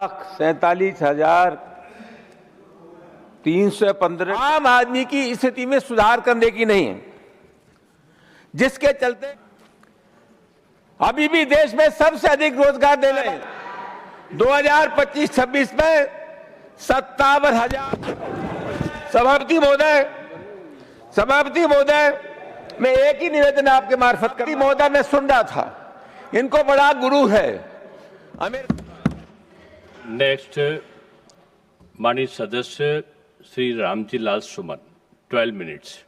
47,315 आम आदमी की स्थिति में सुधार करने की नहीं है, जिसके चलते अभी भी देश में सबसे अधिक रोजगार देने 2025-26 में 57,000। सभापति महोदय, मैं एक ही निवेदन आपके मार्फत कर महोदय, मैं सुन रहा था, इनको बड़ा गुरु है। नेक्स्ट माननीय सदस्य श्री रामजी लाल सुमन, 12 मिनट्स।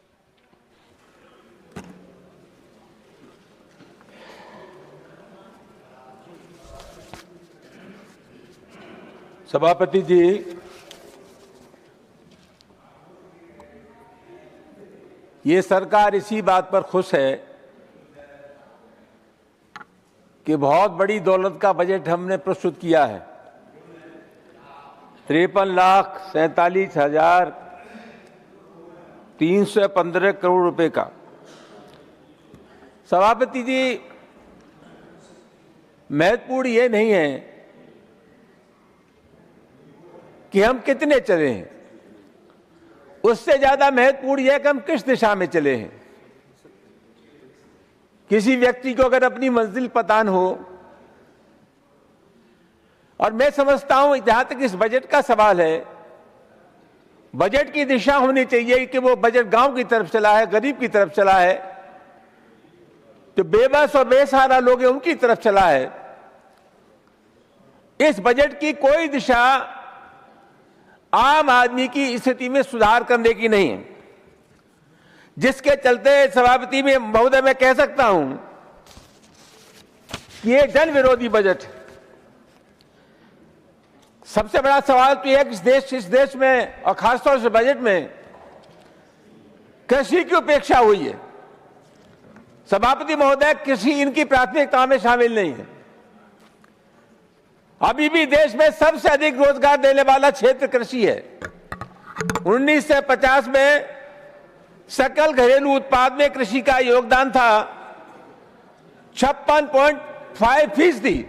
सभापति जी, ये सरकार इसी बात पर खुश है कि बहुत बड़ी दौलत का बजट हमने प्रस्तुत किया है। 53,47,315 करोड़ रुपए का। सभापति जी, महत्वपूर्ण ये नहीं है कि हम कितने चले हैं, उससे ज्यादा महत्वपूर्ण यह कि हम किस दिशा में चले हैं। किसी व्यक्ति को अगर अपनी मंजिल पता न हो, और मैं समझता हूं जहां तक इस बजट का सवाल है, बजट की दिशा होनी चाहिए कि वो बजट गांव की तरफ चला है, गरीब की तरफ चला है, जो बेबस और बेसहारा लोग हैं उनकी तरफ चला है। इस बजट की कोई दिशा आम आदमी की स्थिति में सुधार करने की नहीं है, जिसके चलते सभापति में महोदय मैं कह सकता हूं कि ये जन विरोधी बजट। सबसे बड़ा सवाल तो यह है कि इस देश में और खासतौर से बजट में कृषि की उपेक्षा हुई है। सभापति महोदय, कृषि इनकी प्राथमिकता में शामिल नहीं है। अभी भी देश में सबसे अधिक रोजगार देने वाला क्षेत्र कृषि है। 1950 में सकल घरेलू उत्पाद में कृषि का योगदान था 56.5%,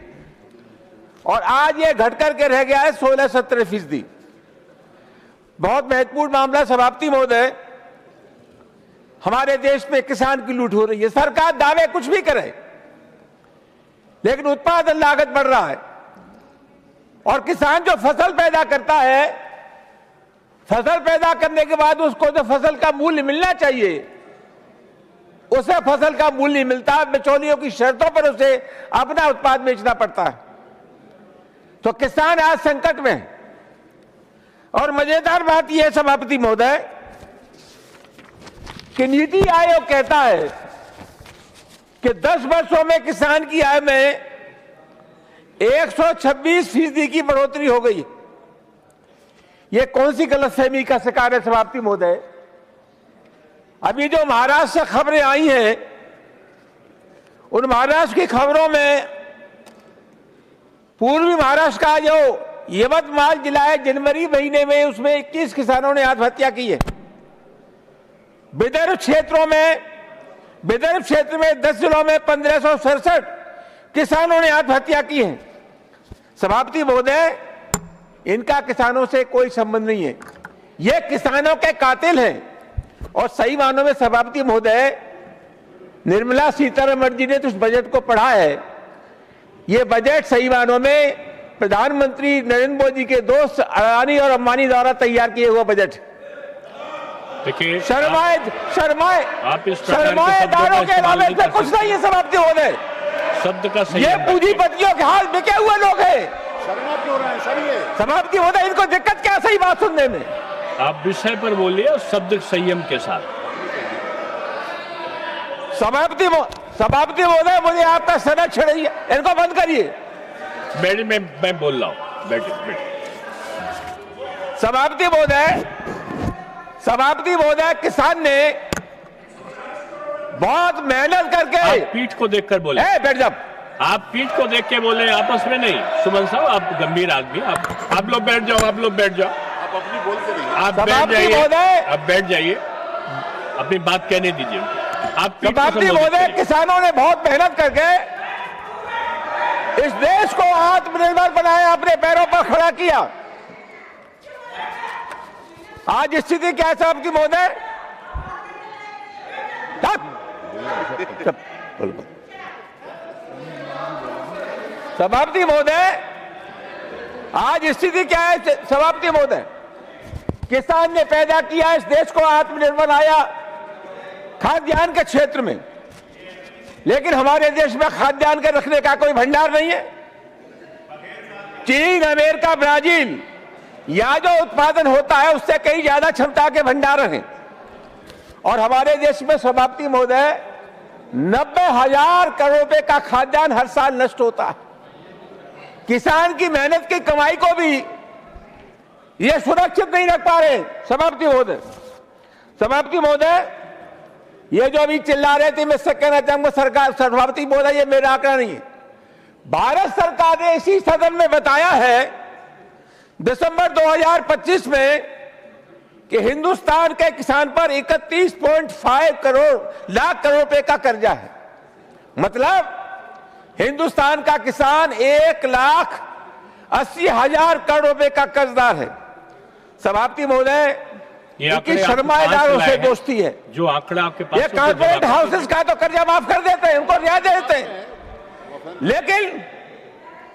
और आज ये घटकर के रह गया है 16-17%। बहुत महत्वपूर्ण मामला सभापति महोदय, हमारे देश में किसान की लूट हो रही है। सरकार दावे कुछ भी करे, लेकिन उत्पादन लागत बढ़ रहा है, और किसान जो फसल पैदा करता है, फसल पैदा करने के बाद उसको जो फसल का मूल्य मिलना चाहिए, उसे फसल का मूल्य नहीं मिलता। बिचौलियों की शर्तों पर उसे अपना उत्पाद बेचना पड़ता है, तो किसान आज संकट में है। और मजेदार बात यह है सभापति महोदय कि नीति आयोग कहता है कि 10 वर्षों में किसान की आय में 126% की बढ़ोतरी हो गई। यह कौन सी गलतफहमी का शिकार है सभापति महोदय? अभी जो महाराष्ट्र से खबरें आई हैं, उन महाराष्ट्र की खबरों में पूर्वी महाराष्ट्र का जो यवतमाल जिला है, जनवरी महीने में उसमें 21 किसानों ने आत्महत्या की है। विदर्भ क्षेत्र में 10 जिलों में 1567 किसानों ने आत्महत्या की है। सभापति महोदय, इनका किसानों से कोई संबंध नहीं है, ये किसानों के कातिल हैं। और सही मानों में सभापति महोदय, निर्मला सीतारमण जी ने तो इस बजट को पढ़ा है। ये बजट सही मानों में प्रधानमंत्री नरेंद्र मोदी के दोस्त अडानी और अंबानी द्वारा तैयार किए हुआ बजट। देखिए, शर्माएदारों के अलावा इसमें कुछ नहीं है सभापति महोदय। शब्द का सही, ये पूंजीपतियों के हाथ बिके हुए लोग हैं। शर्मा क्यों रहे हैं सर? ये सभापति महोदय, इनको दिक्कत क्या सही बात सुनने में? आप विषय पर बोलिए और शब्द संयम के साथ। सभापति महोदय, मुझे आपका समय छिड़िए, इनको बंद करिए। बैठिए, मैं बोल रहा हूँ, बैठिए। सभापति महोदय, किसान ने बहुत मेहनत करके, आप पीठ को देखकर बोले। बैठ जाओ। आप पीठ को देख के बोले, आपस में नहीं। सुमन साहब, आप गंभीर आदमी, आप लोग बैठ जाओ। आप अपनी बोलते रहिए। आप बैठ जाइए, अपनी बात कहने दीजिए। आप सभापति महोदय, किसानों ने बहुत मेहनत करके इस देश को आत्मनिर्भर बनाया, अपने पैरों पर खड़ा किया। आज स्थिति क्या है सभापति महोदय? सभापति महोदय, आज स्थिति क्या है सभापति महोदय? किसान ने पैदा किया, इस देश को आत्मनिर्भर बनाया खाद्यान्न के क्षेत्र में, लेकिन हमारे देश में खाद्यान्न के रखने का कोई भंडार नहीं है। चीन, अमेरिका, ब्राजील, यहां जो उत्पादन होता है उससे कई ज्यादा क्षमता के भंडार हैं। और हमारे देश में सभापति महोदय 90,000 करोड़ रुपए का खाद्यान्न हर साल नष्ट होता है। किसान की मेहनत की कमाई को भी ये सुरक्षित नहीं रख पा रहे सभापति महोदय। सभापति महोदय, ये जो अभी चिल्ला रहे थे, मैं कहना चाहूंगा सरकार, सभापति महोदय, ये मेरा आंकड़ा नहीं है। भारत सरकार ने इसी सदन में बताया है दिसंबर 2025 में कि हिंदुस्तान के किसान पर 31.5 लाख करोड़ रुपए का कर्जा है। मतलब हिंदुस्तान का किसान 1,80,000 करोड़ रुपए का कर्जदार है। सभापति महोदय, इनकी सरमाएदारों से दोस्ती है। जो आंकड़ा आपके पास, ये कॉर्पोरेट हाउसेस का तो कर्जा माफ कर देते हैं, उनको रियायत देते हैं, लेकिन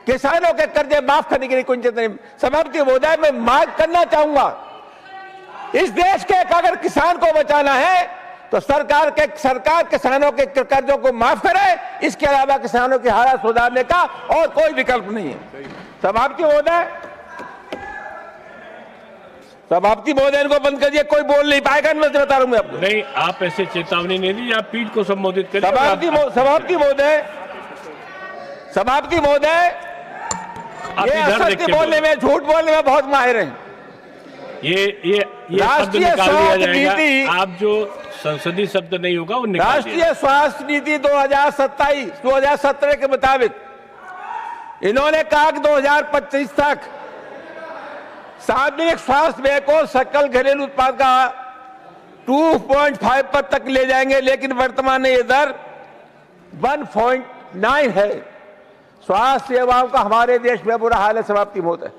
किसानों के कर्जे माफ करने के लिए कोई चिंता नहीं। सभापति महोदय, मैं मांग करना चाहूंगा, इस देश के अगर किसान को बचाना है तो सरकार किसानों के कर्जों को माफ करे, इसके अलावा किसानों की हालत सुधारने का और कोई विकल्प नहीं है। सभापति महोदय, सभापति महोदय, इनको बंद करिए, कोई बोल नहीं पाएगा, मैं बता रहा हूं आपको। नहीं, आप ऐसे चेतावनी नहीं दी, आप पीठ को संबोधित करिए। सभापति महोदय, ये असत्य बोलने में, झूठ बोलने में बहुत माहिर हैं। ये राष्ट्रीय स्वास्थ्य नीति, आप जो संसदीय शब्द नहीं होगा वो निकाल दीजिए। राष्ट्रीय स्वास्थ्य नीति 2017 के मुताबिक इन्होंने कहा कि 2025 तक सार्वजनिक स्वास्थ्य व्यय को सकल घरेलू उत्पाद का 2.5 पर तक ले जाएंगे, लेकिन वर्तमान में ये दर 1.9 है। स्वास्थ्य सेवाओं का हमारे देश में बुरा हाल है सभापति महोदय।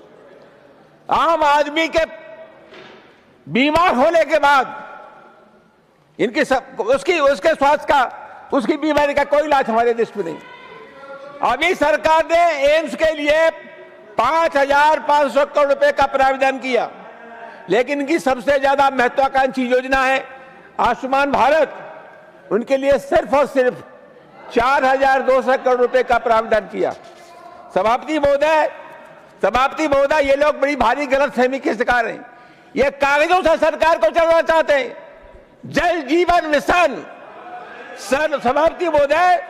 आम आदमी के बीमार होने के बाद उसके स्वास्थ्य का, उसकी बीमारी का कोई इलाज हमारे देश में नहीं। अभी सरकार ने एम्स के लिए 5,500 करोड़ रुपए का प्रावधान किया, लेकिन इनकी सबसे ज्यादा महत्वाकांक्षी योजना है आयुष्मान भारत। उनके लिए सिर्फ और सिर्फ 4,200 करोड़ रुपए का प्रावधान किया। सभापति महोदय, ये लोग बड़ी भारी गलतफहमी के शिकार हैं। ये कागजों से सरकार को चलाना चाहते हैं। जल जीवन मिशन, सभापति महोदय,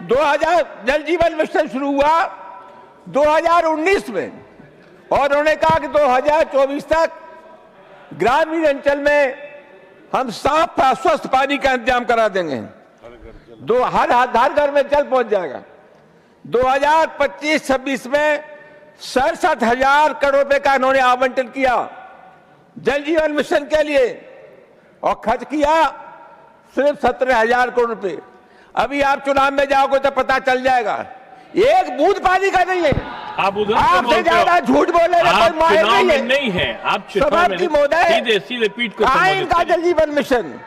2000 जल जीवन मिशन शुरू हुआ 2019 में, और उन्होंने कहा कि 2024 तक ग्रामीण अंचल में हम साफ स्वस्थ पानी का इंतजाम करा देंगे। हर घर में जल पहुंच जाएगा। 2025-26 में 67,000 करोड़ रुपए का इन्होंने आवंटन किया जल जीवन मिशन के लिए, और खर्च किया सिर्फ 17,000 करोड़ रुपए। अभी आप चुनाव में जाओगे तो पता चल जाएगा, एक बूंद पानी का नहीं है। आपसे ज्यादा झूठ बोलने का कोई माहिर नहीं है। आप सभापति महोदय, सीधे पीठ को आइन का जल जीवन मिशन,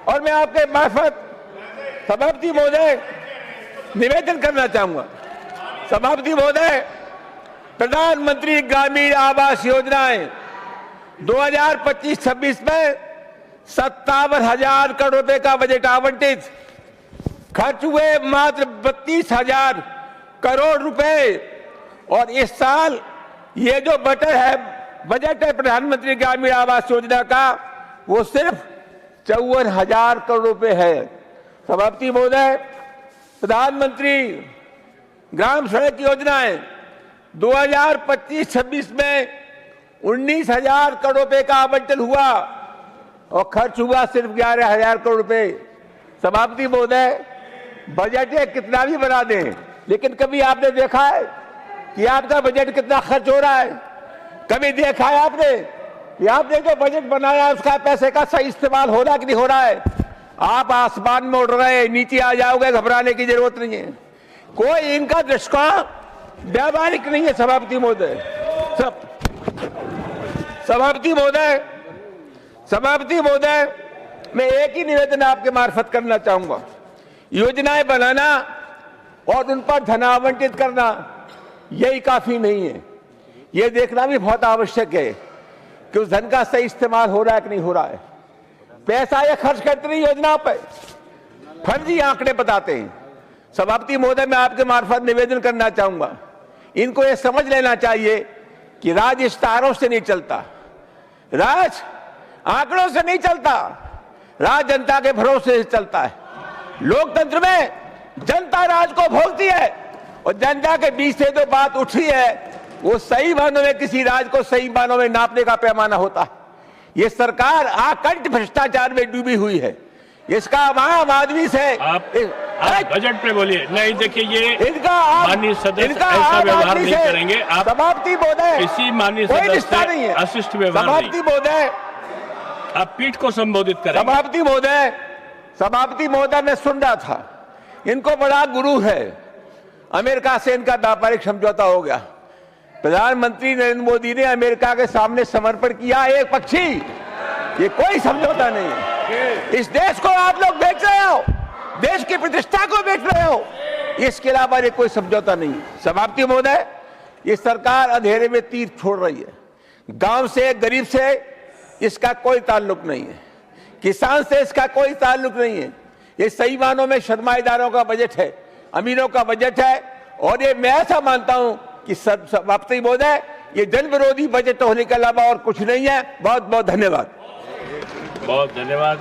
और मैं आपके मार्फत सभापति महोदय निवेदन करना चाहूंगा। सभापति महोदय, प्रधानमंत्री ग्रामीण आवास योजनाएं 2025-26 में 57,000 करोड़ रुपए का बजट आवंटित, खर्च हुए मात्र 32,000 करोड़ रुपए। और इस साल ये जो बजट है प्रधानमंत्री ग्रामीण आवास योजना का, वो सिर्फ 54,000 करोड़ रुपए है। सभापति महोदय, प्रधानमंत्री ग्राम सड़क योजनाएं 2025-26 में 19,000 करोड़ रुपए का आवंटन हुआ, और खर्च हुआ सिर्फ 11,000 करोड़ रुपए। सभापति महोदय, बजट कितना भी बना दें, लेकिन कभी आपने देखा है कि आपका बजट कितना खर्च हो रहा है? कभी देखा है आपने कि आपने जो बजट बनाया है उसका पैसे का सही इस्तेमाल हो रहा है कि नहीं हो रहा है? आप आसमान में उड़ रहे हैं, नीचे आ जाओगे, घबराने की जरूरत नहीं है। कोई इनका दृष्टिकोण व्यावहारिक नहीं है सभापति महोदय। सभापति महोदय, मैं एक ही निवेदन आपके मार्फत करना चाहूंगा। योजनाएं बनाना और उन पर धन आवंटित करना यही काफी नहीं है। यह देखना भी बहुत आवश्यक है कि उस धन का सही इस्तेमाल हो रहा है कि नहीं हो रहा है। पैसा ये खर्च करते नहीं योजनाओं पर, फर्जी आंकड़े बताते हैं। सभापति महोदय, मैं आपके मार्फत निवेदन करना चाहूंगा, इनको ये समझ लेना चाहिए कि राज इश्तारों से नहीं चलता, राज आंकड़ों से नहीं चलता, राज जनता के भरोसे से चलता है। लोकतंत्र में जनता राज को भोगती है और जनता के बीच से जो बात उठी है वो सही मानों में किसी राज को सही मानों में नापने का पैमाना होता है। ये सरकार आकंठ भ्रष्टाचार में डूबी हुई है। इसका आम आदमी से आप बजट पे बोलिए। नहीं, देखिए, ये माननीय सदस्य इनका ऐसा व्यवहार आदमी नहीं से करेंगे। आप सभापति महोदय, किसी माननीय कोई सदस्य रिश्ता नहीं है। अशिष्ट व्यवहार नहीं। सभापति महोदय, आप पीठ को संबोधित करें। सभापति महोदय, मैं सुन रहा था, इनको बड़ा गुरु है। अमेरिका से इनका व्यापारिक समझौता हो गया। प्रधानमंत्री नरेंद्र मोदी ने अमेरिका के सामने समर्पण किया एक पक्षी। ये कोई समझौता नहीं है। इस देश को आप लोग बेच रहे हो, देश की प्रतिष्ठा को बेच रहे हो, इसके अलावा ये कोई समझौता नहीं है। सभापति महोदय, ये सरकार अंधेरे में तीर छोड़ रही है। गांव से, गरीब से इसका कोई ताल्लुक नहीं है, किसान से इसका कोई ताल्लुक नहीं है। ये सही मानों में सरमाएदारों का बजट है, अमीरों का बजट है। और ये मैं ऐसा मानता हूं कि सभापति महोदय, ये जन विरोधी बजट होने के अलावा और कुछ नहीं है। बहुत बहुत धन्यवाद। बहुत धन्यवाद।